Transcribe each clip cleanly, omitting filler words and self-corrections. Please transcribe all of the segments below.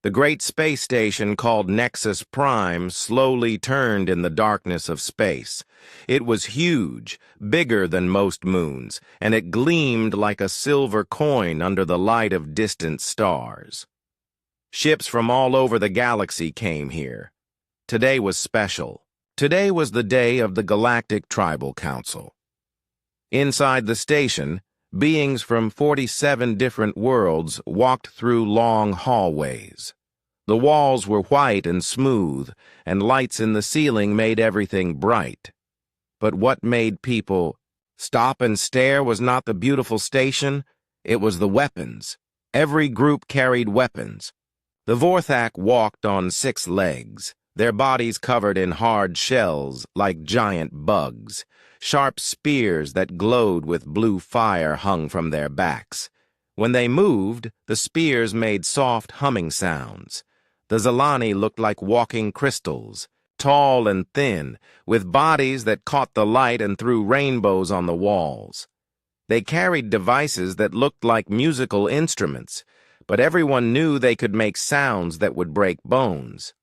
The great space station called Nexus Prime slowly turned in the darkness of space. It was huge, bigger than most moons, and it gleamed like a silver coin under the light of distant stars. Ships from all over the galaxy came here. Today was special. Today was the day of the Galactic Tribal Council. Inside the station, beings from 47 different worlds walked through long hallways. The walls were white and smooth, and lights in the ceiling made everything bright. But what made people stop and stare was not the beautiful station, it was the weapons. Every group carried weapons. The Vorthak walked on 6 legs, their bodies covered in hard shells like giant bugs. Sharp spears that glowed with blue fire hung from their backs. When they moved, the spears made soft humming sounds. The Zalani looked like walking crystals, tall and thin, with bodies that caught the light and threw rainbows on the walls. They carried devices that looked like musical instruments, but everyone knew they could make sounds that would break bones.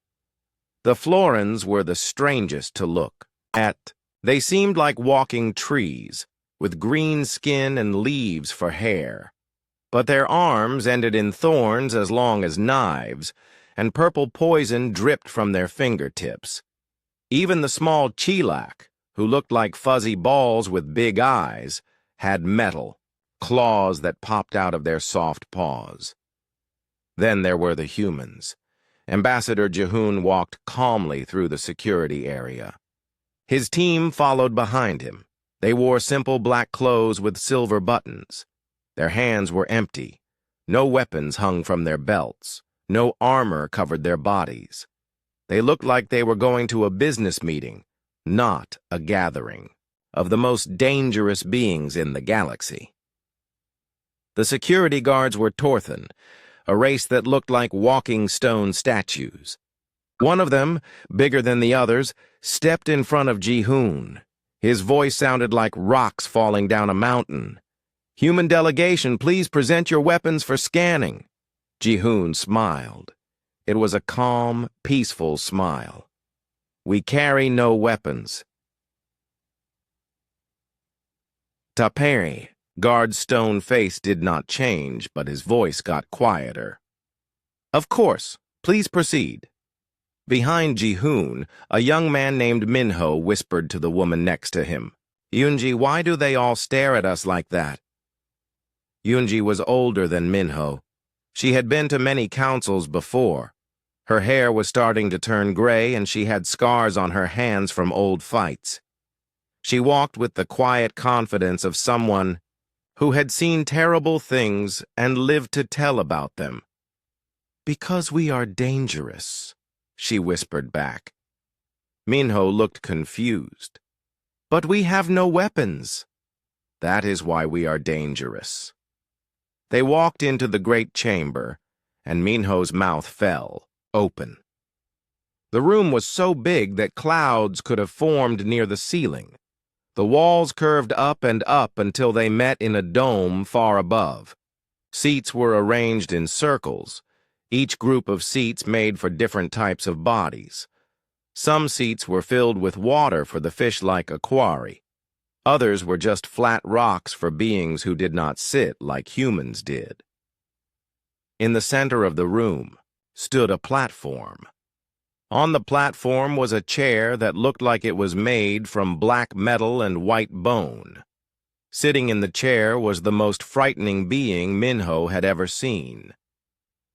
The Florins were the strangest to look at. They seemed like walking trees, with green skin and leaves for hair. But their arms ended in thorns as long as knives, and purple poison dripped from their fingertips. Even the small Chilak, who looked like fuzzy balls with big eyes, had metal, claws that popped out of their soft paws. Then there were the humans. Ambassador Jehoon walked calmly through the security area. His team followed behind him. They wore simple black clothes with silver buttons. Their hands were empty. No weapons hung from their belts. No armor covered their bodies. They looked like they were going to a business meeting, not a gathering, of the most dangerous beings in the galaxy. The security guards were Torthan, a race that looked like walking stone statues. One of them, bigger than the others, stepped in front of Jehoon. His voice sounded like rocks falling down a mountain. "Human delegation, please present your weapons for scanning." Jehoon smiled. It was a calm, peaceful smile. "We carry no weapons." Taperi, guard's stone face did not change, but his voice got quieter. "Of course, please proceed." Behind Jehoon, a young man named Minho whispered to the woman next to him, "Yunji, why do they all stare at us like that?" Yunji was older than Minho. She had been to many councils before. Her hair was starting to turn gray, and she had scars on her hands from old fights. She walked with the quiet confidence of someone who had seen terrible things and lived to tell about them. "Because we are dangerous," she whispered back. Minho looked confused. "But we have no weapons." "That is why we are dangerous." They walked into the great chamber, and Minho's mouth fell, open. The room was so big that clouds could have formed near the ceiling. The walls curved up and up until they met in a dome far above. Seats were arranged in circles, each group of seats made for different types of bodies. Some seats were filled with water for the fish-like aquari. Others were just flat rocks for beings who did not sit like humans did. In the center of the room stood a platform. On the platform was a chair that looked like it was made from black metal and white bone. Sitting in the chair was the most frightening being Minho had ever seen.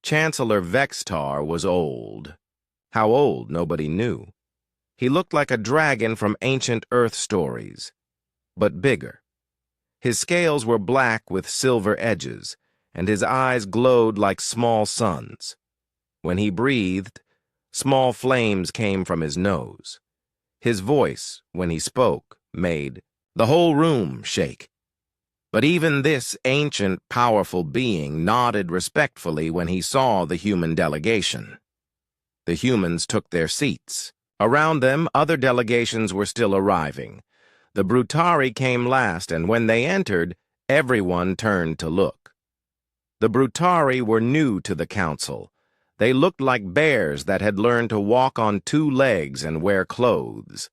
Chancellor Vextar was old. How old, nobody knew. He looked like a dragon from ancient Earth stories, but bigger. His scales were black with silver edges, and his eyes glowed like small suns. When he breathed, small flames came from his nose. His voice, when he spoke, made the whole room shake. But even this ancient, powerful being nodded respectfully when he saw the human delegation. The humans took their seats. Around them, other delegations were still arriving. The Brutari came last, and when they entered, everyone turned to look. The Brutari were new to the council. They looked like bears that had learned to walk on two legs and wear clothes.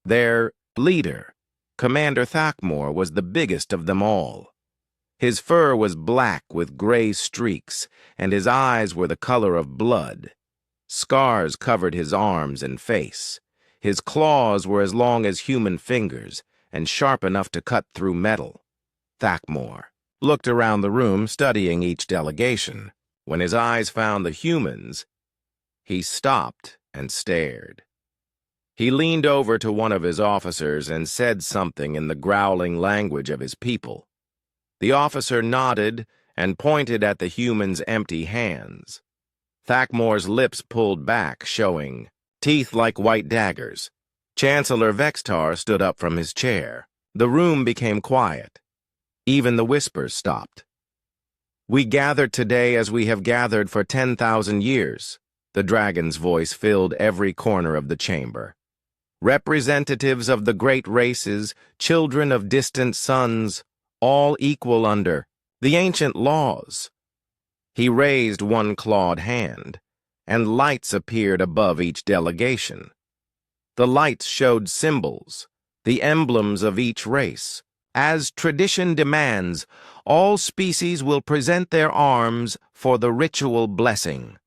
Their leader, Commander Thakmor, was the biggest of them all. His fur was black with gray streaks, and his eyes were the color of blood. Scars covered his arms and face. His claws were as long as human fingers, and sharp enough to cut through metal. Thakmor looked around the room, studying each delegation. When his eyes found the humans, he stopped and stared. He leaned over to one of his officers and said something in the growling language of his people. The officer nodded and pointed at the human's empty hands. Thakmor's lips pulled back, showing teeth like white daggers. Chancellor Vextar stood up from his chair. The room became quiet. Even the whispers stopped. "We gathered today as we have gathered for 10,000 years. The dragon's voice filled every corner of the chamber. "Representatives of the great races, children of distant suns, all equal under the ancient laws." He raised one clawed hand, and lights appeared above each delegation. The lights showed symbols, the emblems of each race. "As tradition demands, all species will present their arms for the ritual blessing."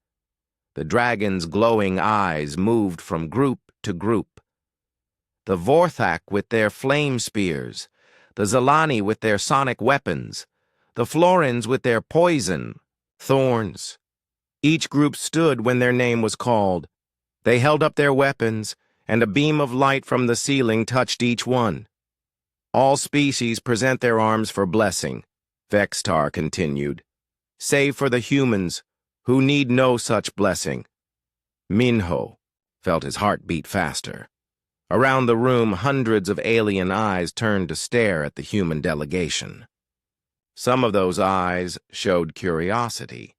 The dragon's glowing eyes moved from group to group. The Vorthak with their flame spears, the Zalani with their sonic weapons, the Florins with their poison, thorns. Each group stood when their name was called. They held up their weapons, and a beam of light from the ceiling touched each one. "All species present their arms for blessing," Vextar continued, "save for the humans, who need no such blessing." Minho felt his heart beat faster. Around the room, hundreds of alien eyes turned to stare at the human delegation. Some of those eyes showed curiosity.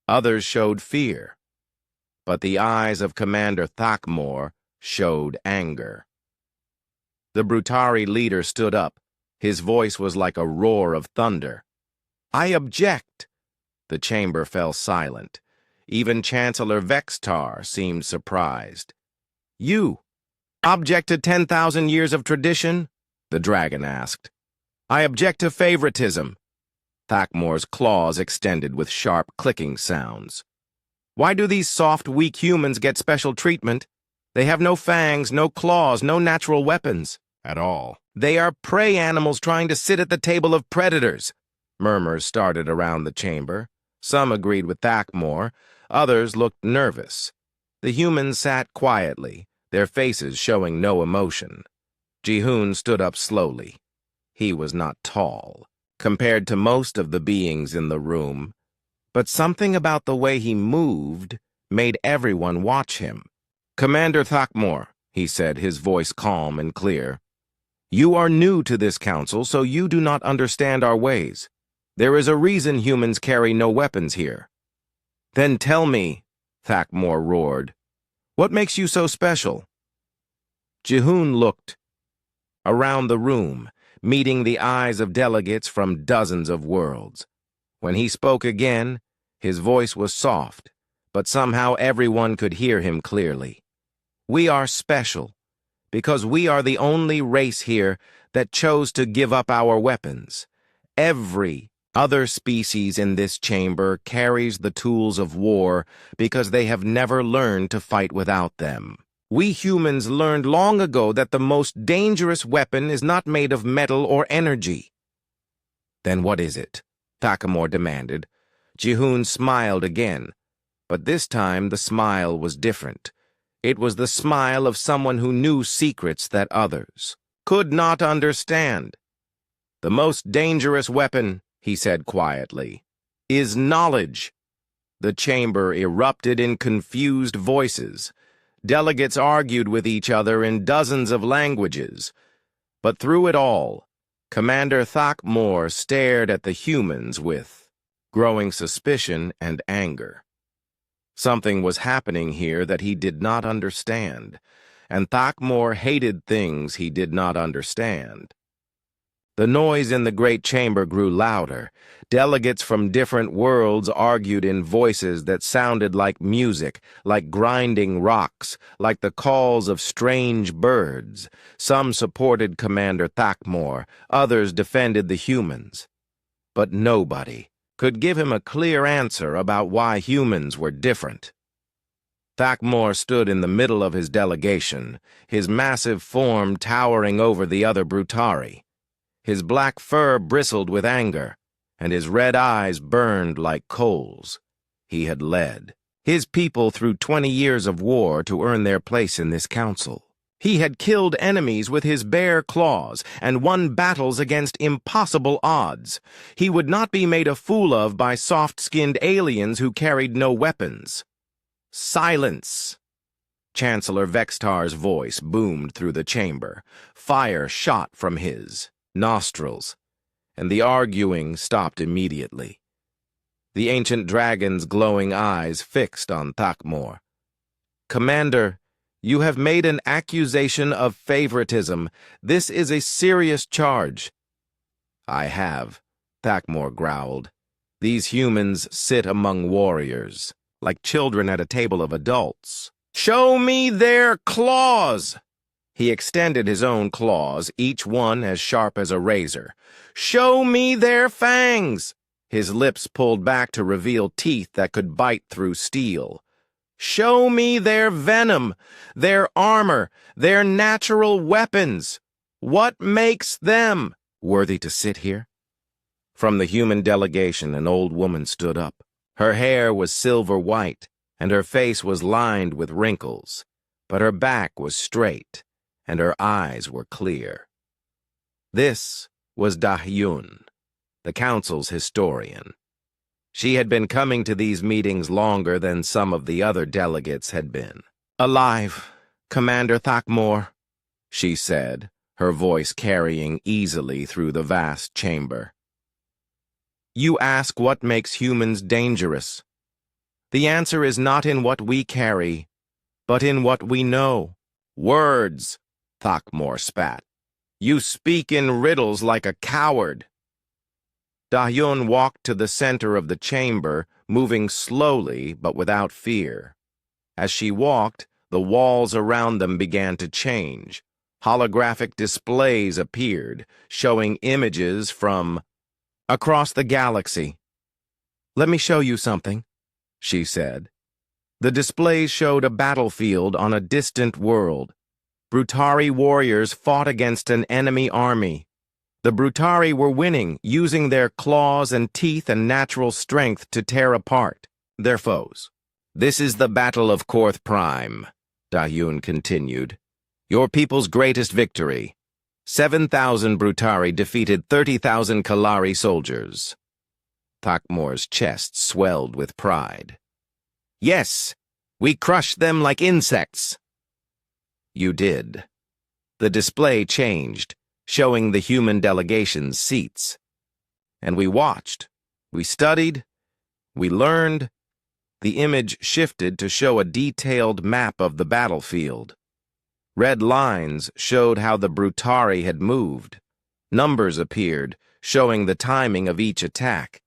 Others showed fear. But the eyes of Commander Thakmor showed anger. The Brutari leader stood up. His voice was like a roar of thunder. "I object." The chamber fell silent. Even Chancellor Vextar seemed surprised. "You object to 10,000 years of tradition?" the dragon asked. "I object to favoritism." Thakmor's claws extended with sharp clicking sounds. "Why do these soft, weak humans get special treatment? They have no fangs, no claws, no natural weapons at all. They are prey animals trying to sit at the table of predators." Murmurs started around the chamber. Some agreed with Thakmor, others looked nervous. The humans sat quietly, their faces showing no emotion. Jihoon stood up slowly. He was not tall, compared to most of the beings in the room, but something about the way he moved made everyone watch him. "Commander Thakmor," he said, his voice calm and clear, "you are new to this council, so you do not understand our ways. There is a reason humans carry no weapons here." "Then tell me," Thakmor roared, "what makes you so special?" Jihoon looked around the room, meeting the eyes of delegates from dozens of worlds. When he spoke again, his voice was soft, but somehow everyone could hear him clearly. "We are special, because we are the only race here that chose to give up our weapons. Every other species in this chamber carries the tools of war because they have never learned to fight without them. We humans learned long ago that the most dangerous weapon is not made of metal or energy." "Then what is it?" Thakmor demanded. Jihoon smiled again, but this time the smile was different. It was the smile of someone who knew secrets that others could not understand. "The most dangerous weapon," he said quietly, "is knowledge." The chamber erupted in confused voices. Delegates argued with each other in dozens of languages. But through it all, Commander Thakmor stared at the humans with growing suspicion and anger. Something was happening here that he did not understand, and Thakmor hated things he did not understand. The noise in the great chamber grew louder. Delegates from different worlds argued in voices that sounded like music, like grinding rocks, like the calls of strange birds. Some supported Commander Thakmor, others defended the humans. But nobody could give him a clear answer about why humans were different. Thakmor stood in the middle of his delegation, his massive form towering over the other Brutari. His black fur bristled with anger, and his red eyes burned like coals. He had led his people through 20 years of war to earn their place in this council. He had killed enemies with his bare claws and won battles against impossible odds. He would not be made a fool of by soft-skinned aliens who carried no weapons. Silence! Chancellor Vextar's voice boomed through the chamber. Fire shot from his nostrils, and the arguing stopped immediately. The ancient dragon's glowing eyes fixed on Thakmor. "Commander, you have made an accusation of favoritism. This is a serious charge." "I have," Thakmor growled. "These humans sit among warriors, like children at a table of adults." "Show me their claws!" He extended his own claws, each one as sharp as a razor. "Show me their fangs!" His lips pulled back to reveal teeth that could bite through steel. "Show me their venom, their armor, their natural weapons. What makes them worthy to sit here?" From the human delegation, an old woman stood up. Her hair was silver white, and her face was lined with wrinkles, but her back was straight, and her eyes were clear. This was Dahyun, the council's historian. She had been coming to these meetings longer than some of the other delegates had been. "Alive, Commander Thakmor," she said, her voice carrying easily through the vast chamber. "You ask what makes humans dangerous. The answer is not in what we carry, but in what we know. Words," Thakmor spat. "You speak in riddles like a coward." Dahyun walked to the center of the chamber, moving slowly but without fear. As she walked, the walls around them began to change. Holographic displays appeared, showing images from across the galaxy. "Let me show you something," she said. The displays showed a battlefield on a distant world. Brutari warriors fought against an enemy army. The Brutari were winning, using their claws and teeth and natural strength to tear apart their foes. "This is the Battle of Korth Prime," Dahyun continued. "Your people's greatest victory. 7,000 Brutari defeated 30,000 Kalari soldiers." Thakmor's chest swelled with pride. "Yes, we crushed them like insects." "You did." The display changed, showing the human delegation's seats. "And we watched, we studied, we learned." The image shifted to show a detailed map of the battlefield. Red lines showed how the Brutari had moved. Numbers appeared, showing the timing of each attack.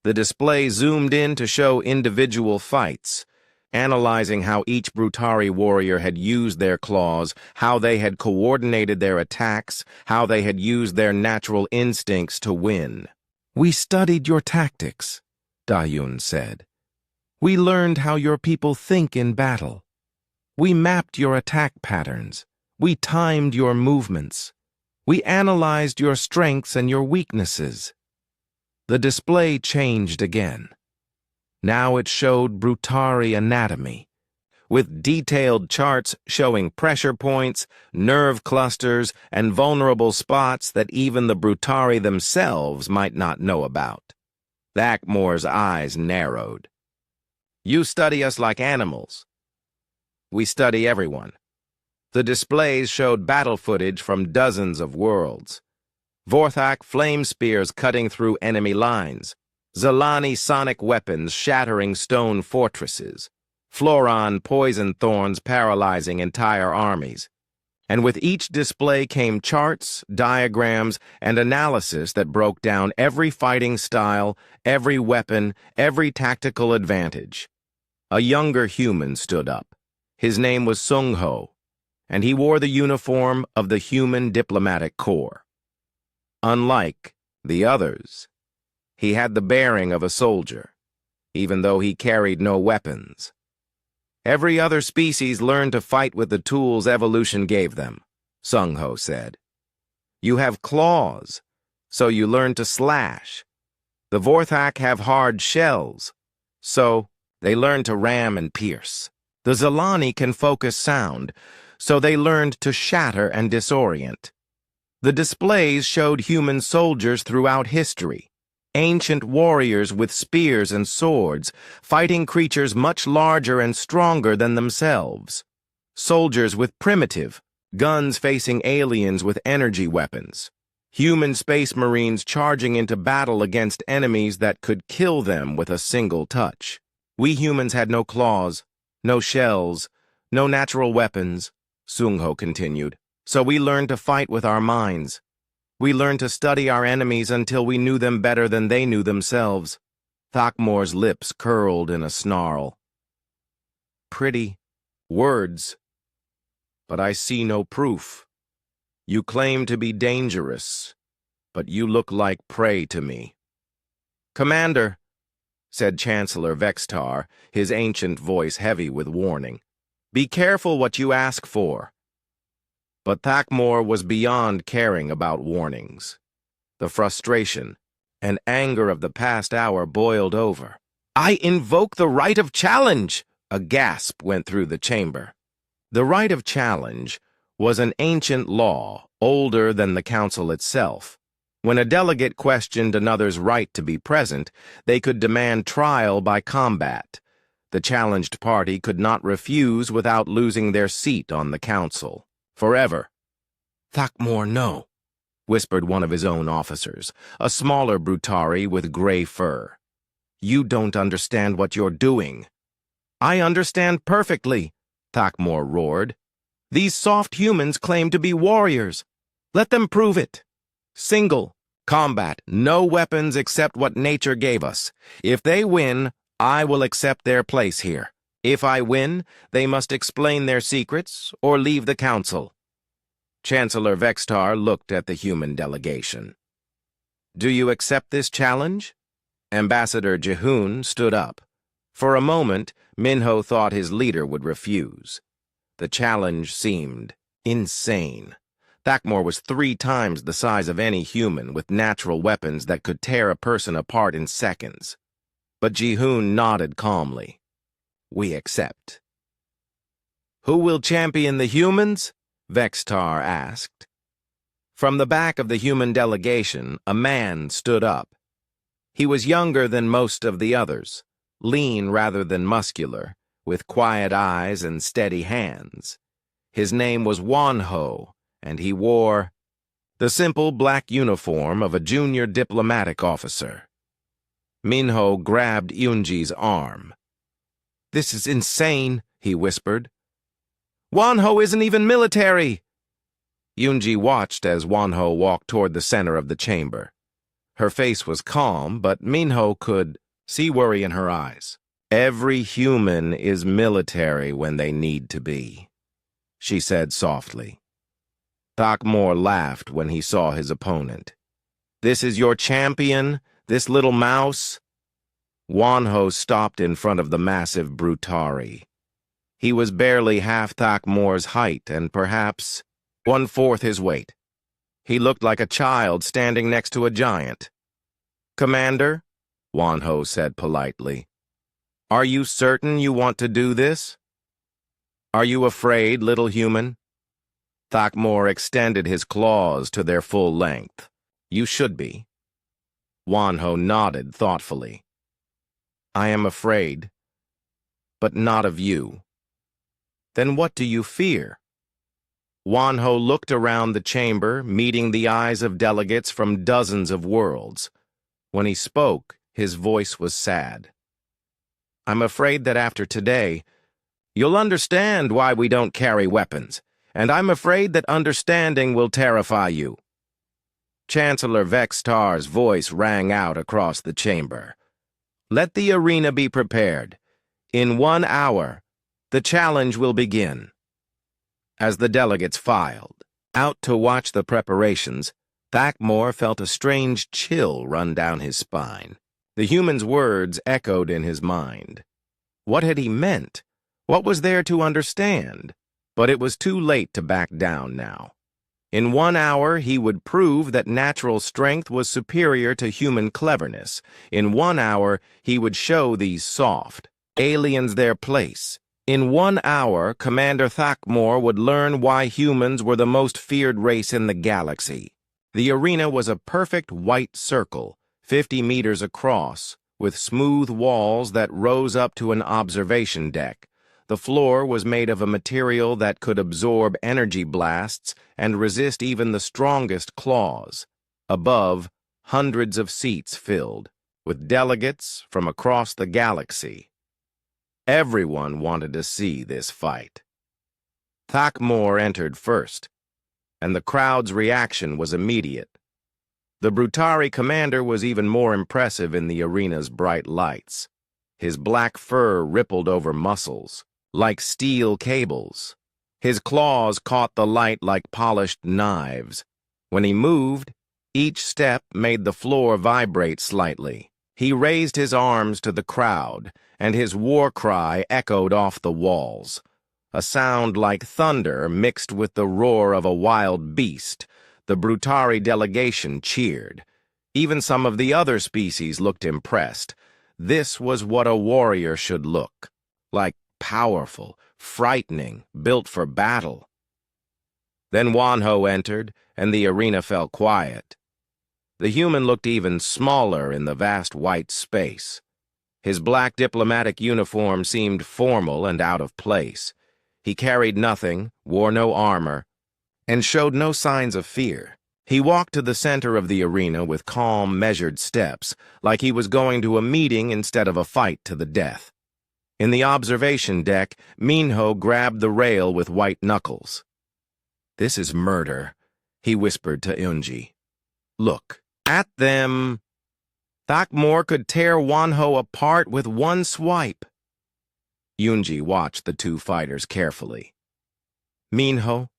The display zoomed in to show individual fights, analyzing how each Brutari warrior had used their claws, how they had coordinated their attacks, how they had used their natural instincts to win. "We studied your tactics," Dahyun said. "We learned how your people think in battle. We mapped your attack patterns. We timed your movements. We analyzed your strengths and your weaknesses." The display changed again. Now it showed Brutari anatomy, with detailed charts showing pressure points, nerve clusters, and vulnerable spots that even the Brutari themselves might not know about. Thakmor's eyes narrowed. "You study us like animals. We study everyone." The displays showed battle footage from dozens of worlds. Vorthak flame spears cutting through enemy lines. Zalani sonic weapons shattering stone fortresses. Floron poison thorns paralyzing entire armies. and with each display came charts, diagrams, and analysis that broke down every fighting style, every weapon, every tactical advantage. A younger human stood up. His name was Sung Ho, and he wore the uniform of the Human Diplomatic Corps. Unlike the others, he had the bearing of a soldier, even though he carried no weapons. Every other species learned to fight with the tools evolution gave them, Sung Ho said. You have claws, so you learn to slash. The Vorthak have hard shells, so they learn to ram and pierce. The Zilani can focus sound, so they learned to shatter and disorient. The displays showed human soldiers throughout history, ancient warriors with spears and swords, fighting creatures much larger and stronger than themselves. Soldiers with primitive, guns facing aliens with energy weapons. Human space marines charging into battle against enemies that could kill them with a single touch. We humans had no claws, no shells, no natural weapons, Sung Ho continued, so we learned to fight with our minds. We learned to study our enemies until we knew them better than they knew themselves. Thakmor's lips curled in a snarl. Pretty words, but I see no proof. You claim to be dangerous, but you look like prey to me. Commander, said Chancellor Vextar, his ancient voice heavy with warning, be careful what you ask for. But Thakmor was beyond caring about warnings. The frustration and anger of the past hour boiled over. I invoke the right of challenge! A gasp went through the chamber. The right of challenge was an ancient law, older than the council itself. When a delegate questioned another's right to be present, they could demand trial by combat. The challenged party could not refuse without losing their seat on the council. Forever. Thakmor, no, whispered one of his own officers, a smaller Brutari with gray fur. You don't understand what you're doing. I understand perfectly, Thakmor roared. These soft humans claim to be warriors. Let them prove it. Single, combat, no weapons except what nature gave us. If they win, I will accept their place here. If I win, they must explain their secrets or leave the council. Chancellor Vextar looked at the human delegation. Do you accept this challenge? Ambassador Jehun stood up. For a moment, Minho thought his leader would refuse. The challenge seemed insane. Thakmor was 3 times the size of any human with natural weapons that could tear a person apart in seconds. But Jehun nodded calmly. We accept. Who will champion the humans? Vextar asked. From the back of the human delegation, a man stood up. He was younger than most of the others, lean rather than muscular, with quiet eyes and steady hands. His name was Wonho, and he wore the simple black uniform of a junior diplomatic officer. Minho grabbed Yunji's arm. This is insane, he whispered. Wonho isn't even military! Yunji watched as Wonho walked toward the center of the chamber. Her face was calm, but Minho could see worry in her eyes. Every human is military when they need to be, she said softly. Thakmor laughed when he saw his opponent. This is your champion, this little mouse? Wonho stopped in front of the massive Brutari. He was barely half Thakmor's height and perhaps 1/4 his weight. He looked like a child standing next to a giant. Commander, Wonho said politely, are you certain you want to do this? Are you afraid, little human? Thakmor extended his claws to their full length. You should be. Wonho nodded thoughtfully. I am afraid, but not of you. Then what do you fear? Wonho looked around the chamber, meeting the eyes of delegates from dozens of worlds. When he spoke, his voice was sad. I'm afraid that after today, you'll understand why we don't carry weapons. and I'm afraid that understanding will terrify you." Chancellor Vextar's voice rang out across the chamber. "Let the arena be prepared. In 1 hour, the challenge will begin." As the delegates filed out to watch the preparations, Thakmor felt a strange chill run down his spine. The human's words echoed in his mind. What had he meant? What was there to understand? But it was too late to back down now. In 1 hour, he would prove that natural strength was superior to human cleverness. In 1 hour, he would show these soft aliens their place. In 1 hour, Commander Thakmor would learn why humans were the most feared race in the galaxy. The arena was a perfect white circle, 50 meters across, with smooth walls that rose up to an observation deck. The floor was made of a material that could absorb energy blasts and resist even the strongest claws. Above, hundreds of seats filled, with delegates from across the galaxy. Everyone wanted to see this fight. Thakmor entered first, and the crowd's reaction was immediate. The Brutari commander was even more impressive in the arena's bright lights. His black fur rippled over muscles, like steel cables. His claws caught the light like polished knives. When he moved, each step made the floor vibrate slightly. He raised his arms to the crowd, and his war cry echoed off the walls. A sound like thunder mixed with the roar of a wild beast. The Brutari delegation cheered. Even some of the other species looked impressed. This was what a warrior should look like, powerful, frightening, built for battle. Then Wanho entered, and the arena fell quiet. The human looked even smaller in the vast white space. His black diplomatic uniform seemed formal and out of place. He carried nothing, wore no armor, and showed no signs of fear. He walked to the center of the arena with calm, measured steps, like he was going to a meeting instead of a fight to the death. In the observation deck, Minho grabbed the rail with white knuckles. "This is murder," he whispered to Unji. "Look, at them." Thakmor could tear Wanho apart with one swipe. Unji watched the two fighters carefully. "Minho,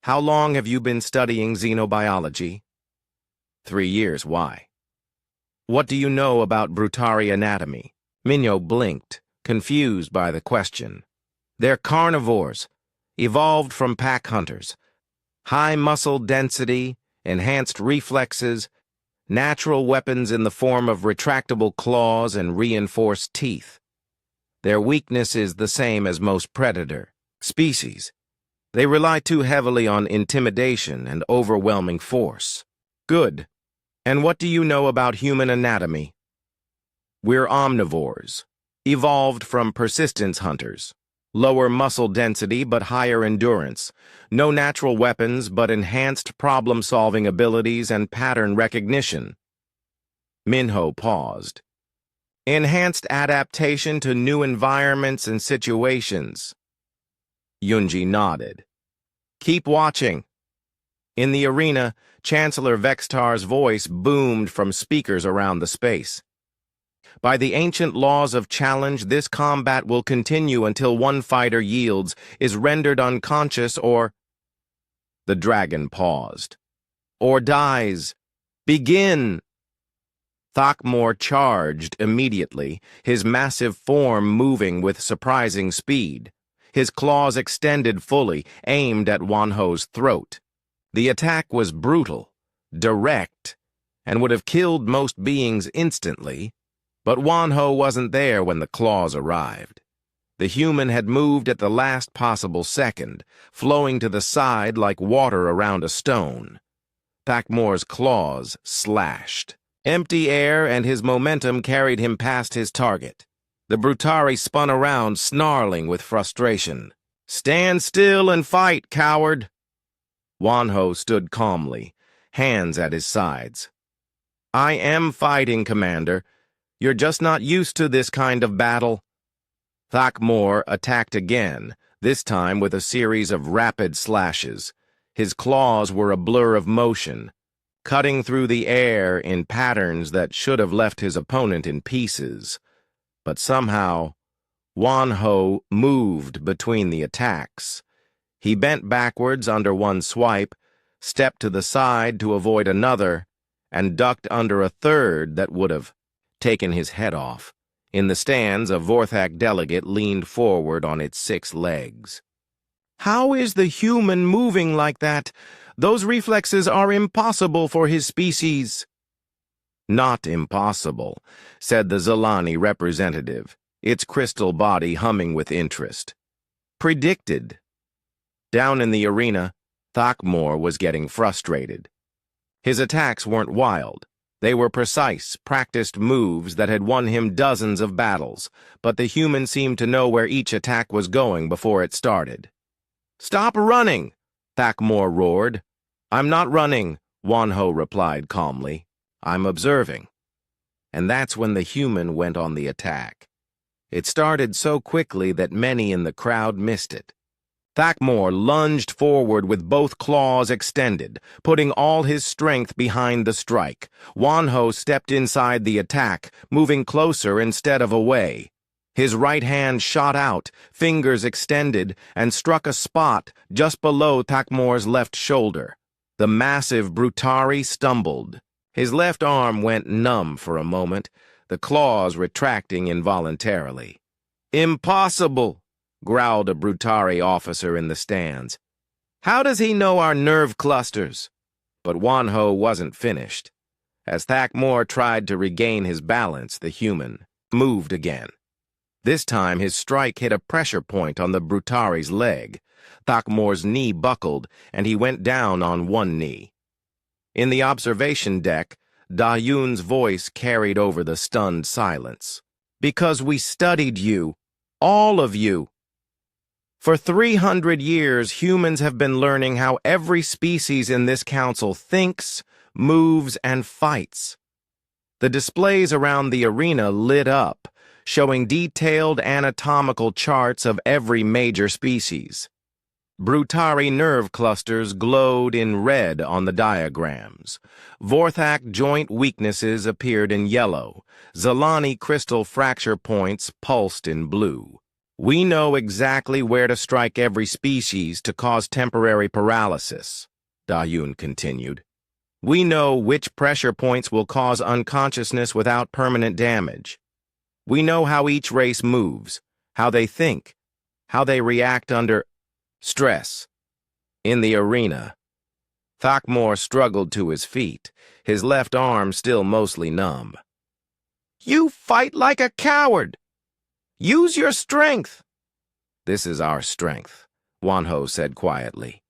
how long have you been studying xenobiology?" 3 years, why? "What do you know about Brutari anatomy?" Minho blinked, confused by the question. "They're carnivores, evolved from pack hunters. High muscle density, enhanced reflexes, natural weapons in the form of retractable claws and reinforced teeth. Their weakness is the same as most predator species. They rely too heavily on intimidation and overwhelming force." "Good. And what do you know about human anatomy?" "We're omnivores, evolved from persistence hunters. Lower muscle density but higher endurance. No natural weapons but enhanced problem-solving abilities and pattern recognition." Minho paused. "Enhanced adaptation to new environments and situations." Unji nodded. "Keep watching." In the arena, Chancellor Vextar's voice boomed from speakers around the space. "By the ancient laws of challenge, this combat will continue until one fighter yields, is rendered unconscious, or—" The dragon paused. "Or dies. Begin!" Thakmor charged immediately, his massive form moving with surprising speed. His claws extended fully, aimed at Wanho's throat. The attack was brutal, direct, and would have killed most beings instantly, but Wanho wasn't there when the claws arrived. The human had moved at the last possible second, flowing to the side like water around a stone. Thakmor's claws slashed. Empty air and his momentum carried him past his target. The Brutari spun around, snarling with frustration. "Stand still and fight, coward!" Wanho stood calmly, hands at his sides. "I am fighting, Commander. You're just not used to this kind of battle." Thakmor attacked again, this time with a series of rapid slashes. His claws were a blur of motion, cutting through the air in patterns that should have left his opponent in pieces. But somehow, Wanho moved between the attacks. He bent backwards under one swipe, stepped to the side to avoid another, and ducked under a third that would have taken his head off. In the stands, a Vorthak delegate leaned forward on its 6 legs. "How is the human moving like that? Those reflexes are impossible for his species." "Not impossible," said the Zalani representative, its crystal body humming with interest. "Predicted." Down in the arena, Thakmor was getting frustrated. His attacks weren't wild. They were precise, practiced moves that had won him dozens of battles, but the human seemed to know where each attack was going before it started. "Stop running!" Thakmor roared. "I'm not running," Wanho replied calmly. "I'm observing." And that's when the human went on the attack. It started so quickly that many in the crowd missed it. Thakmor lunged forward with both claws extended, putting all his strength behind the strike. Wanho stepped inside the attack, moving closer instead of away. His right hand shot out, fingers extended, and struck a spot just below Thakmor's left shoulder. The massive Brutari stumbled. His left arm went numb for a moment, the claws retracting involuntarily. "Impossible!" growled a Brutari officer in the stands. "How does he know our nerve clusters?" But Wanho wasn't finished. As Thakmor tried to regain his balance, the human moved again. This time his strike hit a pressure point on the Brutari's leg. Thakmor's knee buckled, and he went down on one knee. In the observation deck, Da-Yun's voice carried over the stunned silence. "Because we studied you. All of you. For 300 years, humans have been learning how every species in this council thinks, moves, and fights." The displays around the arena lit up, showing detailed anatomical charts of every major species. Brutari nerve clusters glowed in red on the diagrams. Vorthak joint weaknesses appeared in yellow. Zalani crystal fracture points pulsed in blue. "We know exactly where to strike every species to cause temporary paralysis," Da-Yun continued. "We know which pressure points will cause unconsciousness without permanent damage. We know how each race moves, how they think, how they react under stress." In the arena, Thakmor struggled to his feet, his left arm still mostly numb. "You fight like a coward! Use your strength!" "This is our strength," Wanho said quietly.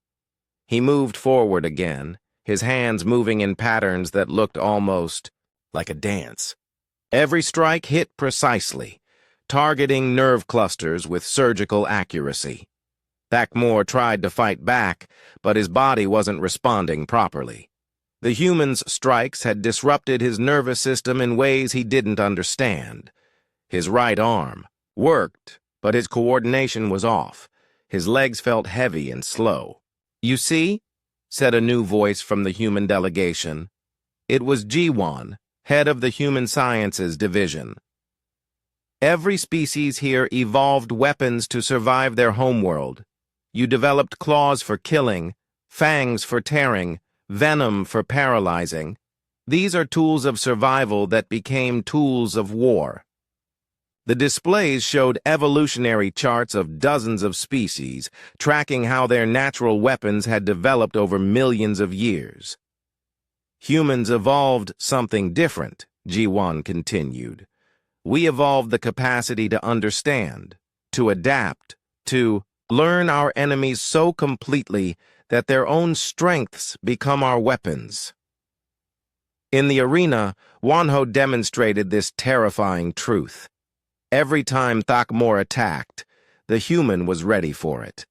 He moved forward again, his hands moving in patterns that looked almost like a dance. Every strike hit precisely, targeting nerve clusters with surgical accuracy. Thakmor tried to fight back, but his body wasn't responding properly. The human's strikes had disrupted his nervous system in ways he didn't understand. His right arm worked, but his coordination was off. His legs felt heavy and slow. "You see?" said a new voice from the human delegation. It was Jiwan, head of the Human Sciences Division. "Every species here evolved weapons to survive their homeworld. You developed claws for killing, fangs for tearing, venom for paralyzing. These are tools of survival that became tools of war." The displays showed evolutionary charts of dozens of species, tracking how their natural weapons had developed over millions of years. "Humans evolved something different," Jiwan continued. "We evolved the capacity to understand, to adapt, to learn our enemies so completely that their own strengths become our weapons." In the arena, Wanho demonstrated this terrifying truth. Every time Thakmor attacked, the human was ready for it.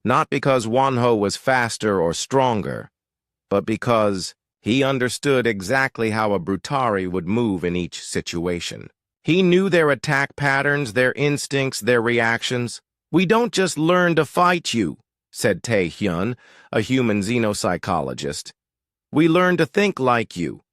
Not because Wanho was faster or stronger, but because he understood exactly how a Brutari would move in each situation. He knew their attack patterns, their instincts, their reactions. "We don't just learn to fight you," said Tae-hyun, a human xenopsychologist. "We learn to think like you.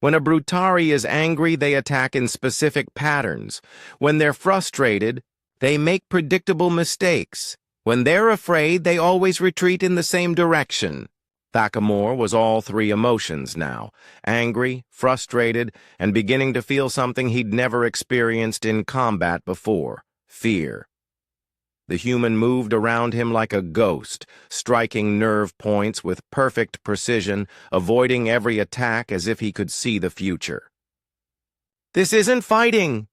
When a Brutari is angry, they attack in specific patterns. When they're frustrated, they make predictable mistakes. When they're afraid, they always retreat in the same direction." Thakamore was all three emotions now: angry, frustrated, and beginning to feel something he'd never experienced in combat before: fear. The human moved around him like a ghost, striking nerve points with perfect precision, avoiding every attack as if he could see the future. "This isn't fighting!"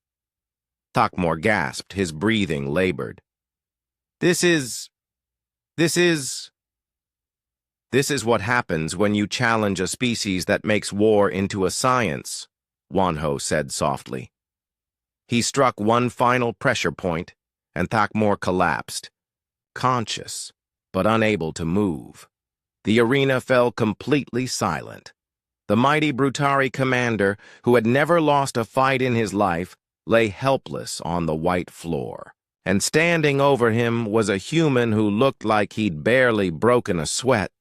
Thakamore gasped, his breathing labored. This is what happens when you challenge a species that makes war into a science," Wonho said softly. He struck one final pressure point, and Thakamore collapsed, conscious, but unable to move. The arena fell completely silent. The mighty Brutari commander, who had never lost a fight in his life, lay helpless on the white floor. And standing over him was a human who looked like he'd barely broken a sweat.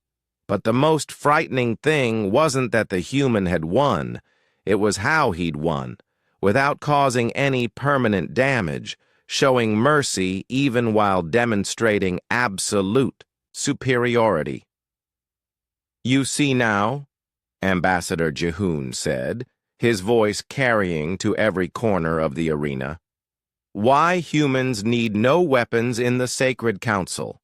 But the most frightening thing wasn't that the human had won. It was how he'd won, without causing any permanent damage, showing mercy even while demonstrating absolute superiority. "You see now," Ambassador Jihoon said, his voice carrying to every corner of the arena, "why humans need no weapons in the Sacred Council."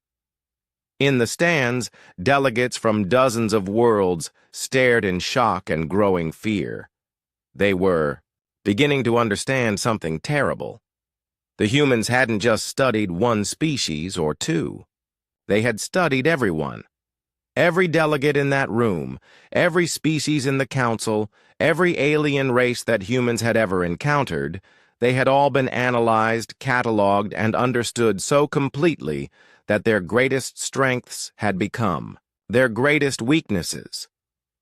In the stands, delegates from dozens of worlds stared in shock and growing fear. They were beginning to understand something terrible. The humans hadn't just studied one species or two. They had studied everyone. Every delegate in that room, every species in the council, every alien race that humans had ever encountered, they had all been analyzed, cataloged, and understood so completely that their greatest strengths had become their greatest weaknesses.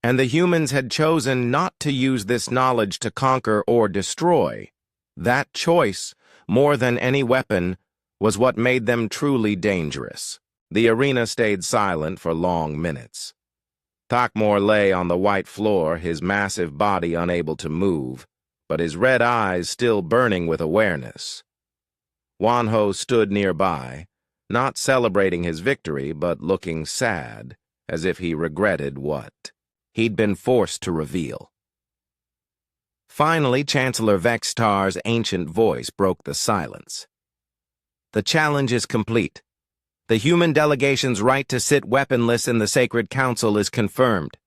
And the humans had chosen not to use this knowledge to conquer or destroy. That choice, more than any weapon, was what made them truly dangerous. The arena stayed silent for long minutes. Thakamore lay on the white floor, his massive body unable to move, but his red eyes still burning with awareness. Wonho stood nearby, not celebrating his victory, but looking sad, as if he regretted what he'd been forced to reveal. Finally, Chancellor Vextar's ancient voice broke the silence. "The challenge is complete. The human delegation's right to sit weaponless in the Sacred Council is confirmed."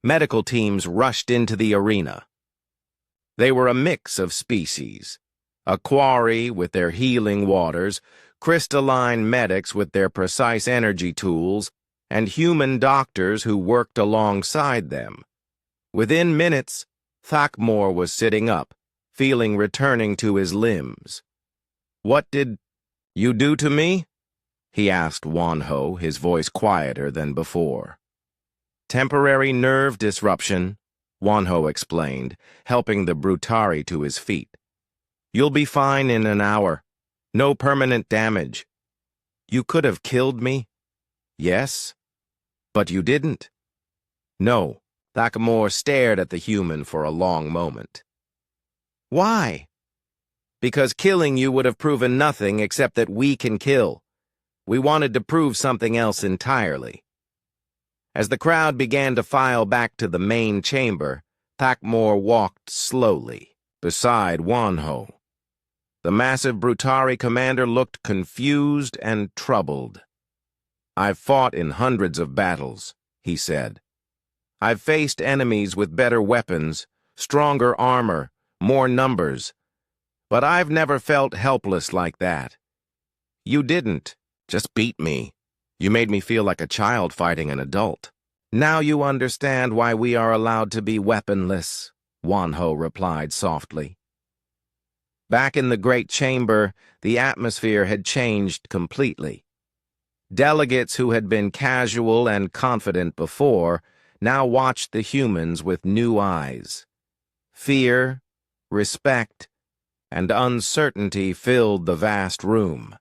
Medical teams rushed into the arena. They were a mix of species: a quarry with their healing waters, crystalline medics with their precise energy tools, and human doctors who worked alongside them. Within minutes, Thakamore was sitting up, feeling returning to his limbs. "What did you do to me?" he asked Wonho, his voice quieter than before. "Temporary nerve disruption," Wonho explained, helping the Brutari to his feet. "You'll be fine in an hour. No permanent damage. You could have killed me. Yes, but you didn't." "No." Thakamore stared at the human for a long moment. "Why?" "Because killing you would have proven nothing except that we can kill. We wanted to prove something else entirely." As the crowd began to file back to the main chamber, Thakamore walked slowly beside Wonho. The massive Brutari commander looked confused and troubled. "I've fought in hundreds of battles," he said. "I've faced enemies with better weapons, stronger armor, more numbers. But I've never felt helpless like that. You didn't just beat me. You made me feel like a child fighting an adult." "Now you understand why we are allowed to be weaponless," Wonho replied softly. Back in the great chamber, the atmosphere had changed completely. Delegates who had been casual and confident before now watched the humans with new eyes. Fear, respect, and uncertainty filled the vast room.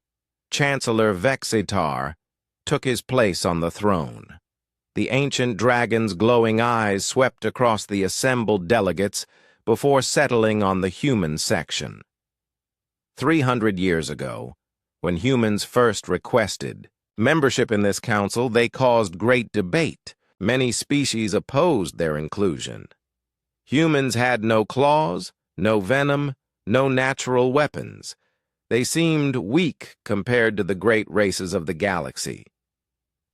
Chancellor Vexitar, took his place on the throne. The ancient dragon's glowing eyes swept across the assembled delegates before settling on the human section. 300 years ago, when humans first requested membership in this council, they caused great debate. Many species opposed their inclusion. Humans had no claws, no venom, no natural weapons. They seemed weak compared to the great races of the galaxy.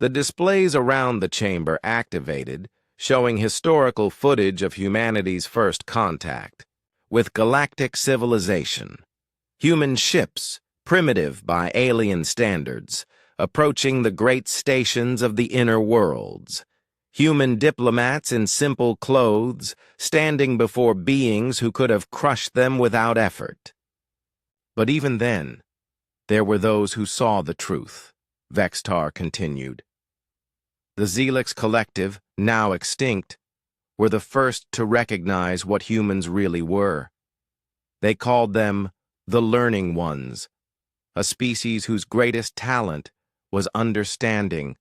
The displays around the chamber activated, showing historical footage of humanity's first contact with galactic civilization. Human ships, primitive by alien standards, approaching the great stations of the inner worlds. Human diplomats in simple clothes, standing before beings who could have crushed them without effort. But even then, there were those who saw the truth, Vextar continued. The Zelix Collective, now extinct, were the first to recognize what humans really were. They called them the Learning Ones, a species whose greatest talent was understanding.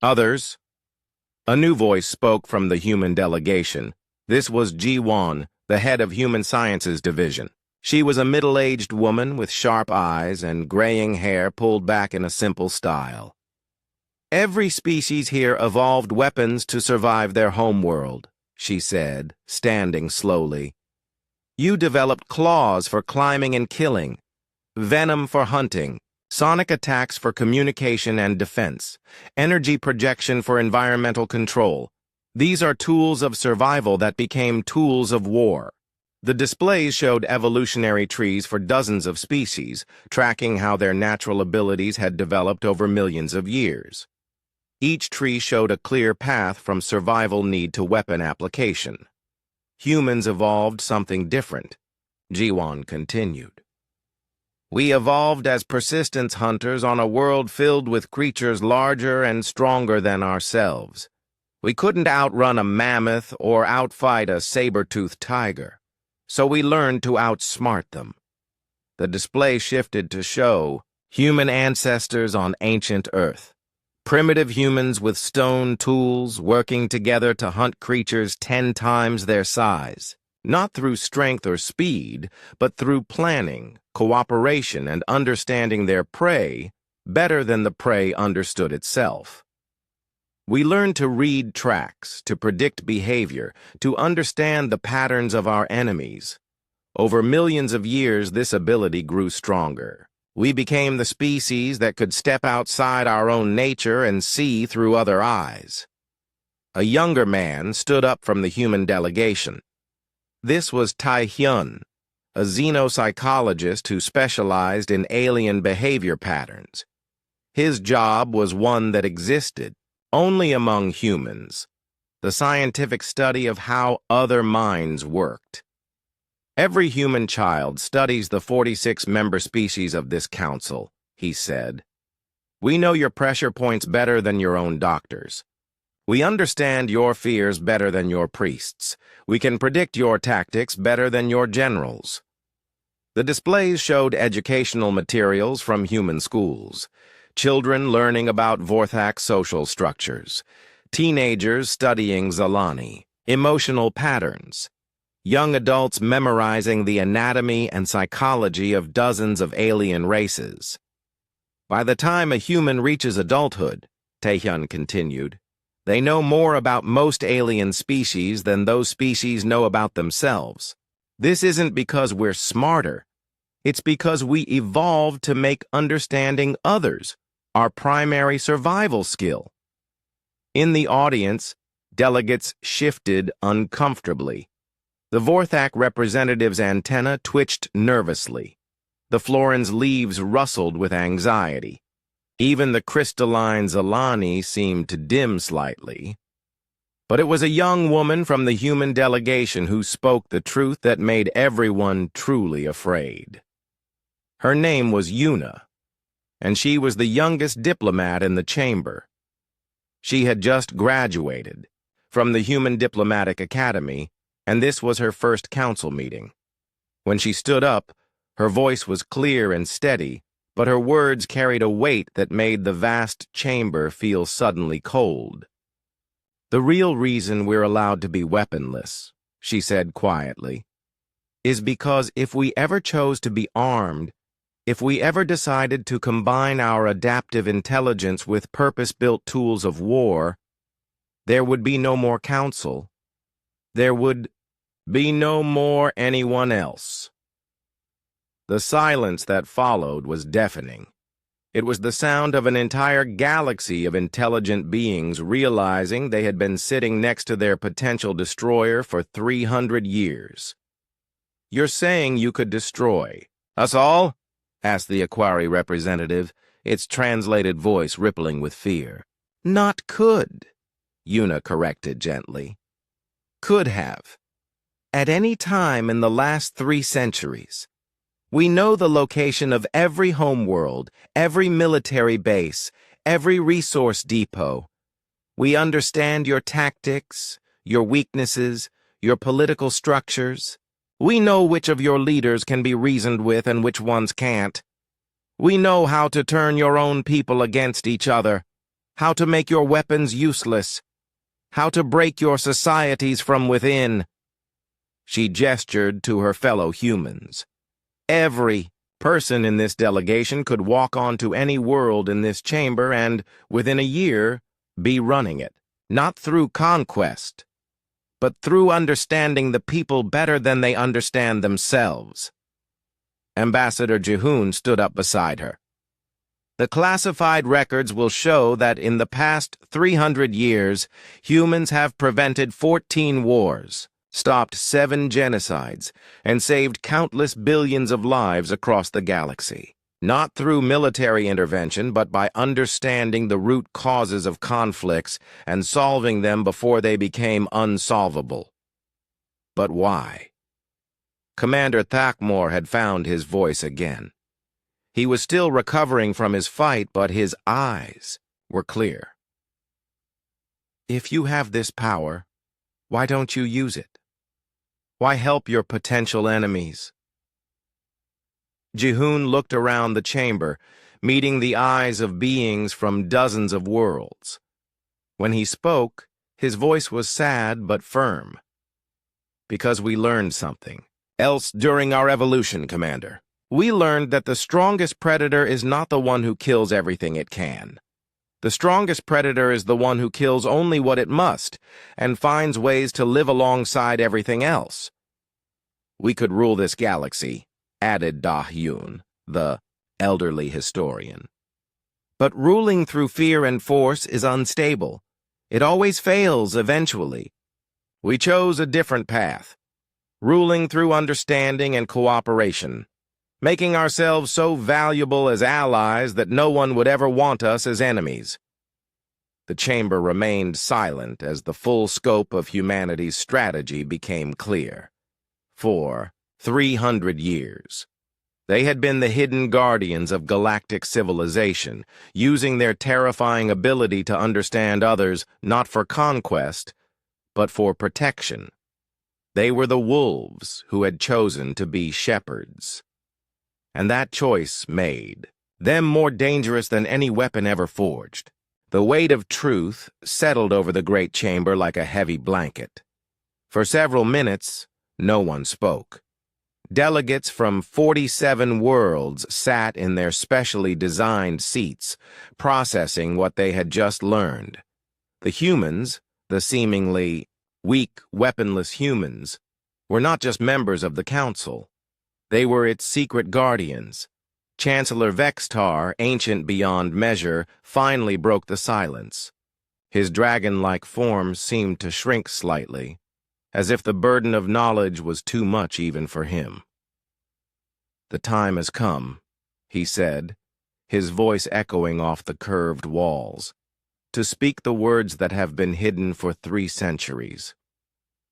Others. A new voice spoke from the human delegation. This was Ji-Wan, the head of Human Sciences Division. She was a middle-aged woman with sharp eyes and graying hair pulled back in a simple style. Every species here evolved weapons to survive their homeworld, she said, standing slowly. You developed claws for climbing and killing, venom for hunting, sonic attacks for communication and defense, energy projection for environmental control. These are tools of survival that became tools of war. The displays showed evolutionary trees for dozens of species, tracking how their natural abilities had developed over millions of years. Each tree showed a clear path from survival need to weapon application. Humans evolved something different, Ji-Wan continued. We evolved as persistence hunters on a world filled with creatures larger and stronger than ourselves. We couldn't outrun a mammoth or outfight a saber-toothed tiger, so we learned to outsmart them. The display shifted to show human ancestors on ancient Earth. Primitive humans with stone tools working together to hunt creatures 10 times their size. Not through strength or speed, but through planning, cooperation, and understanding their prey better than the prey understood itself. We learned to read tracks, to predict behavior, to understand the patterns of our enemies. Over millions of years, this ability grew stronger. We became the species that could step outside our own nature and see through other eyes. A younger man stood up from the human delegation. This was Tai Hyun, a xenopsychologist who specialized in alien behavior patterns. His job was one that existed only among humans, the scientific study of how other minds worked. Every human child studies the 46 member species of this council, he said. We know your pressure points better than your own doctors. We understand your fears better than your priests. We can predict your tactics better than your generals. The displays showed educational materials from human schools, children learning about Vorthak's social structures, teenagers studying Zalani, emotional patterns, young adults memorizing the anatomy and psychology of dozens of alien races. By the time a human reaches adulthood, Taehyun continued, they know more about most alien species than those species know about themselves. This isn't because we're smarter. It's because we evolved to make understanding others our primary survival skill. In the audience, delegates shifted uncomfortably. The Vorthak representative's antenna twitched nervously. The Florin's leaves rustled with anxiety. Even the crystalline Zalani seemed to dim slightly. But it was a young woman from the human delegation who spoke the truth that made everyone truly afraid. Her name was Yuna, and she was the youngest diplomat in the chamber. She had just graduated from the Human Diplomatic Academy, and this was her first council meeting. When she stood up, her voice was clear and steady, but her words carried a weight that made the vast chamber feel suddenly cold. "The real reason we're allowed to be weaponless," she said quietly, "is because if we ever chose to be armed, if we ever decided to combine our adaptive intelligence with purpose-built tools of war, there would be no more council. There would be no more anyone else." The silence that followed was deafening. It was the sound of an entire galaxy of intelligent beings realizing they had been sitting next to their potential destroyer for 300 years. "You're saying you could destroy us all?" asked the Aquari representative, its translated voice rippling with fear. "Not could," Yuna corrected gently. "Could have. At any time in the last 3 centuries. We know the location of every homeworld, every military base, every resource depot. We understand your tactics, your weaknesses, your political structures. We know which of your leaders can be reasoned with and which ones can't. We know how to turn your own people against each other, how to make your weapons useless, how to break your societies from within." She gestured to her fellow humans. Every person in this delegation could walk onto any world in this chamber and, within a year, be running it. Not through conquest, but through understanding the people better than they understand themselves. Ambassador Jihoon stood up beside her. "The classified records will show that in the past 300 years, humans have prevented 14 wars, stopped 7 genocides, and saved countless billions of lives across the galaxy. Not through military intervention, but by understanding the root causes of conflicts and solving them before they became unsolvable." But why? Commander Thakmor had found his voice again. He was still recovering from his fight, but his eyes were clear. "If you have this power, why don't you use it? Why help your potential enemies?" Jihoon looked around the chamber, meeting the eyes of beings from dozens of worlds. When he spoke, his voice was sad but firm. "Because we learned something else during our evolution, Commander. We learned that the strongest predator is not the one who kills everything it can. The strongest predator is the one who kills only what it must and finds ways to live alongside everything else. We could rule this galaxy," added Da Hyun, the elderly historian. "But ruling through fear and force is unstable. It always fails eventually. We chose a different path, ruling through understanding and cooperation, making ourselves so valuable as allies that no one would ever want us as enemies." The chamber remained silent as the full scope of humanity's strategy became clear. For 300 years, they had been the hidden guardians of galactic civilization, using their terrifying ability to understand others not for conquest, but for protection. They were the wolves who had chosen to be shepherds. And that choice made them more dangerous than any weapon ever forged. The weight of truth settled over the great chamber like a heavy blanket. For several minutes, no one spoke. Delegates from 47 worlds sat in their specially designed seats, processing what they had just learned. The humans, the seemingly weak, weaponless humans, were not just members of the Council. They were its secret guardians. Chancellor Vextar, ancient beyond measure, finally broke the silence. His dragon-like form seemed to shrink slightly, as if the burden of knowledge was too much even for him. "The time has come," he said, his voice echoing off the curved walls, "to speak the words that have been hidden for 3 centuries.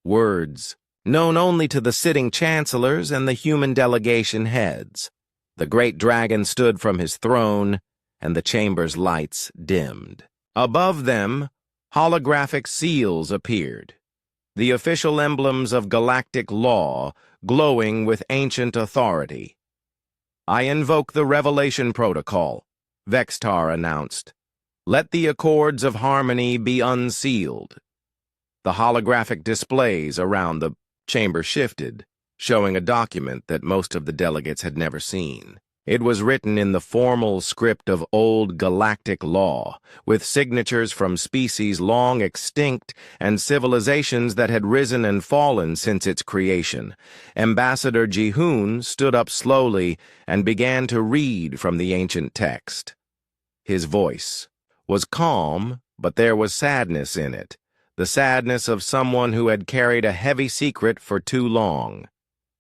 Words known only to the sitting chancellors and the human delegation heads." The great dragon stood from his throne, and the chamber's lights dimmed. Above them, holographic seals appeared, the official emblems of galactic law, glowing with ancient authority. I invoke the Revelation Protocol, Vextar announced. Let the Accords of Harmony be unsealed. The holographic displays around the chamber shifted, showing a document that most of the delegates had never seen. It was written in the formal script of old galactic law, with signatures from species long extinct and civilizations that had risen and fallen since its creation. Ambassador Jihoon stood up slowly and began to read from the ancient text. His voice was calm, but there was sadness in it, the sadness of someone who had carried a heavy secret for too long.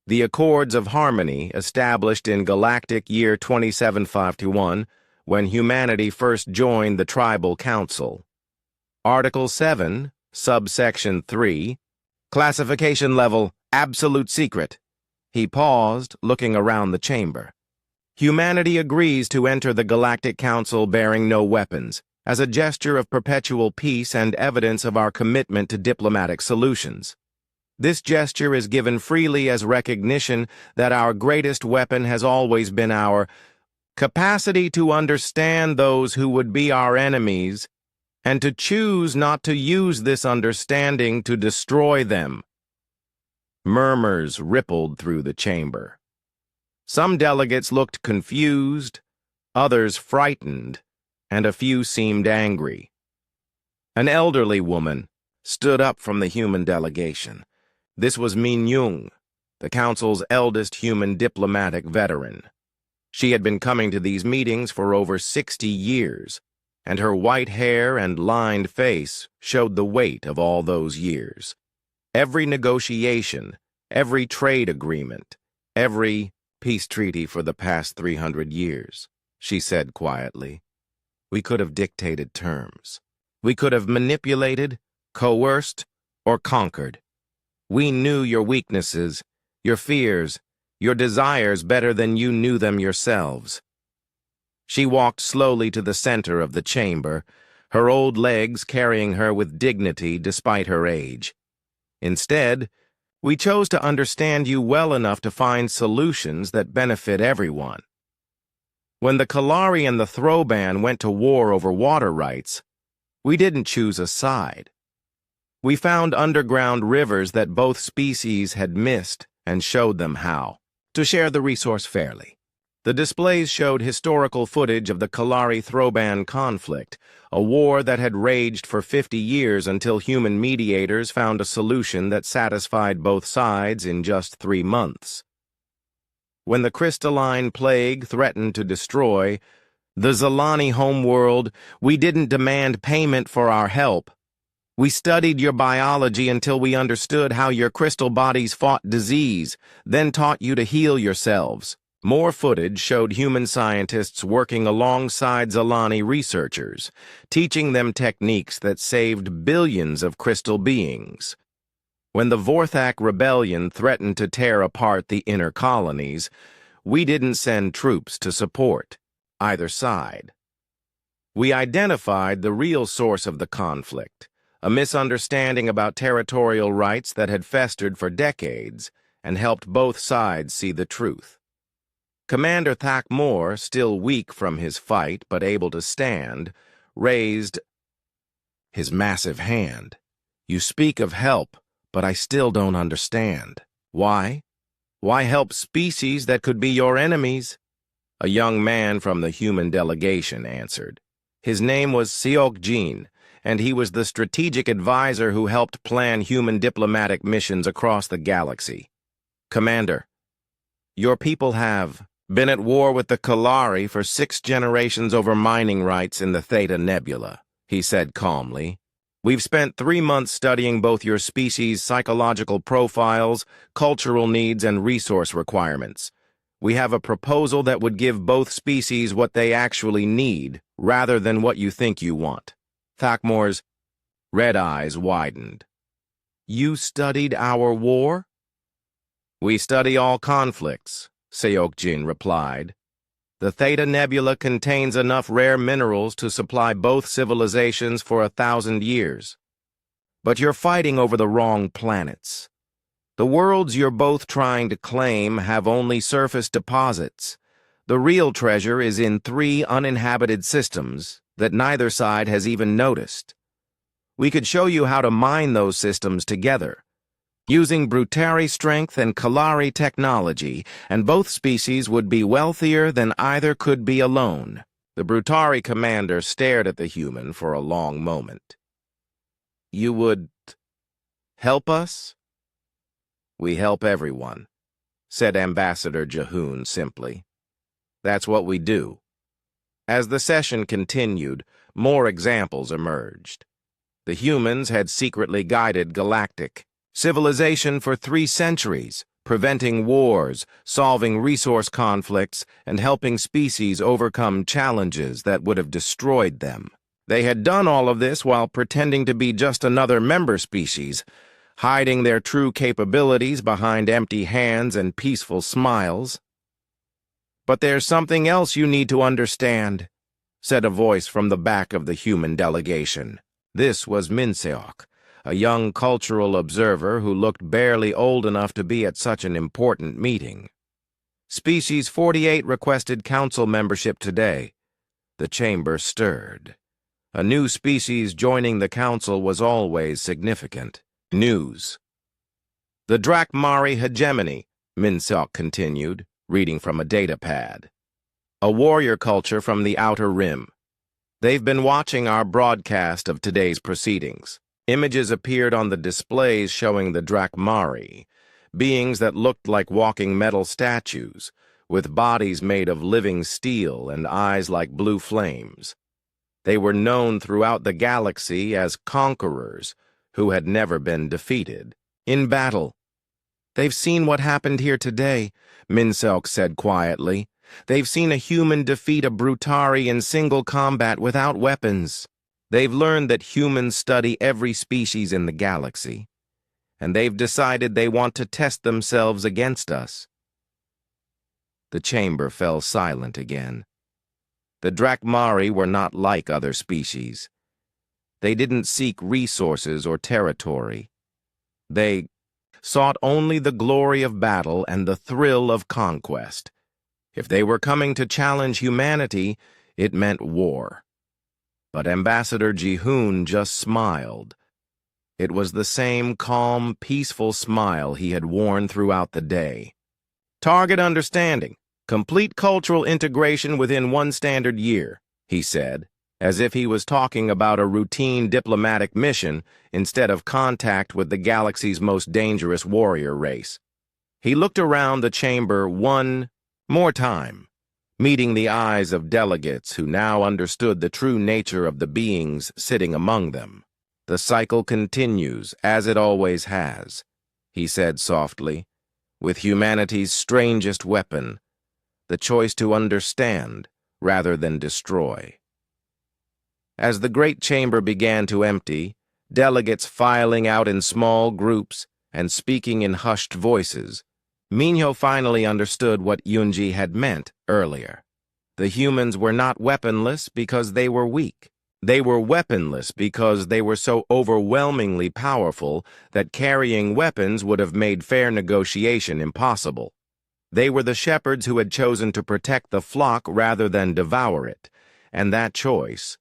The Accords of Harmony, established in Galactic year 27521, when humanity first joined the Tribal Council. Article 7, Subsection 3, Classification Level, Absolute Secret. He paused, looking around the chamber. Humanity agrees to enter the Galactic Council bearing no weapons, as a gesture of perpetual peace and evidence of our commitment to diplomatic solutions. This gesture is given freely as recognition that our greatest weapon has always been our capacity to understand those who would be our enemies and to choose not to use this understanding to destroy them. Murmurs rippled through the chamber. Some delegates looked confused, others frightened, and a few seemed angry. An elderly woman stood up from the human delegation. This was Min Young, the Council's eldest human diplomatic veteran. She had been coming to these meetings for over 60 years, and her white hair and lined face showed the weight of all those years. Every negotiation, every trade agreement, every peace treaty for the past 300 years, she said quietly. We could have dictated terms. We could have manipulated, coerced, or conquered. We knew your weaknesses, your fears, your desires better than you knew them yourselves. She walked slowly to the center of the chamber, her old legs carrying her with dignity despite her age. Instead, we chose to understand you well enough to find solutions that benefit everyone. When the Kalari and the Throban went to war over water rights, we didn't choose a side. We found underground rivers that both species had missed and showed them how to share the resource fairly. The displays showed historical footage of the Kalari-Throban conflict, a war that had raged for 50 years until human mediators found a solution that satisfied both sides in just 3 months. When the crystalline plague threatened to destroy the Zalani homeworld, we didn't demand payment for our help. We studied your biology until we understood how your crystal bodies fought disease, then taught you to heal yourselves. More footage showed human scientists working alongside Zalani researchers, teaching them techniques that saved billions of crystal beings. When the Vorthak rebellion threatened to tear apart the inner colonies, we didn't send troops to support either side. We identified the real source of the conflict, a misunderstanding about territorial rights that had festered for decades, and helped both sides see the truth. Commander Thakmor, still weak from his fight but able to stand, raised his massive hand. You speak of help, but I still don't understand. Why? Why help species that could be your enemies? A young man from the human delegation answered. His name was Seok Jin, and he was the strategic advisor who helped plan human diplomatic missions across the galaxy. Commander, your people have been at war with the Kalari for 6 generations over mining rights in the Theta Nebula, he said calmly. We've spent 3 months studying both your species' psychological profiles, cultural needs, and resource requirements. We have a proposal that would give both species what they actually need, rather than what you think you want. Thakmor's red eyes widened. You studied our war? We study all conflicts, Seok-jin replied. The Theta Nebula contains enough rare minerals to supply both civilizations for 1,000 years. But you're fighting over the wrong planets. The worlds you're both trying to claim have only surface deposits. The real treasure is in 3 uninhabited systems that neither side has even noticed. We could show you how to mine those systems together, using Brutari strength and Kalari technology, and both species would be wealthier than either could be alone. The Brutari commander stared at the human for a long moment. You would help us? We help everyone, said Ambassador Jehoon simply. That's what we do. As the session continued, more examples emerged. The humans had secretly guided Galactic civilization for 3 centuries, preventing wars, solving resource conflicts, and helping species overcome challenges that would have destroyed them. They had done all of this while pretending to be just another member species, hiding their true capabilities behind empty hands and peaceful smiles. But there's something else you need to understand, said a voice from the back of the human delegation. This was Minseok, a young cultural observer who looked barely old enough to be at such an important meeting. Species 48 requested council membership today. The chamber stirred. A new species joining the council was always significant. News. The Drakmari hegemony, Minseok continued, reading from a datapad. A warrior culture from the Outer Rim. They've been watching our broadcast of today's proceedings. Images appeared on the displays showing the Drakmari, beings that looked like walking metal statues, with bodies made of living steel and eyes like blue flames. They were known throughout the galaxy as conquerors who had never been defeated in battle. They've seen what happened here today, Minseok said quietly. They've seen a human defeat a Brutari in single combat without weapons. They've learned that humans study every species in the galaxy, and they've decided they want to test themselves against us. The chamber fell silent again. The Drakmari were not like other species. They didn't seek resources or territory. They sought only the glory of battle and the thrill of conquest. If they were coming to challenge humanity, it meant war. But Ambassador Jehoon just smiled. It was the same calm, peaceful smile he had worn throughout the day. Target understanding. Complete cultural integration within 1 standard year, he said, as if he was talking about a routine diplomatic mission instead of contact with the galaxy's most dangerous warrior race. He looked around the chamber one more time, meeting the eyes of delegates who now understood the true nature of the beings sitting among them. The cycle continues, as it always has, he said softly, with humanity's strangest weapon, the choice to understand rather than destroy. As the great chamber began to empty, delegates filing out in small groups and speaking in hushed voices, Minho finally understood what Yunji had meant earlier. The humans were not weaponless because they were weak. They were weaponless because they were so overwhelmingly powerful that carrying weapons would have made fair negotiation impossible. They were the shepherds who had chosen to protect the flock rather than devour it, and that choice,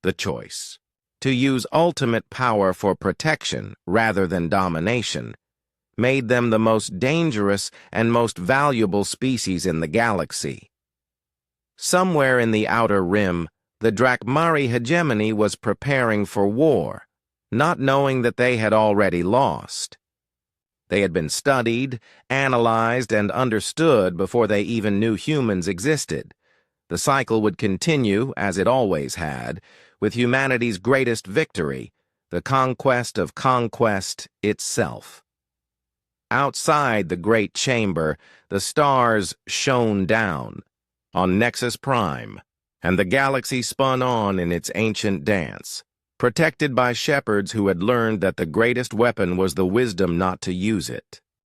the choice, to use ultimate power for protection rather than domination, made them the most dangerous and most valuable species in the galaxy. Somewhere in the Outer Rim, the Drakmari hegemony was preparing for war, not knowing that they had already lost. They had been studied, analyzed, and understood before they even knew humans existed. The cycle would continue, as it always had, with humanity's greatest victory, the conquest of conquest itself. Outside the great chamber, the stars shone down on Nexus Prime, and the galaxy spun on in its ancient dance, protected by shepherds who had learned that the greatest weapon was the wisdom not to use it.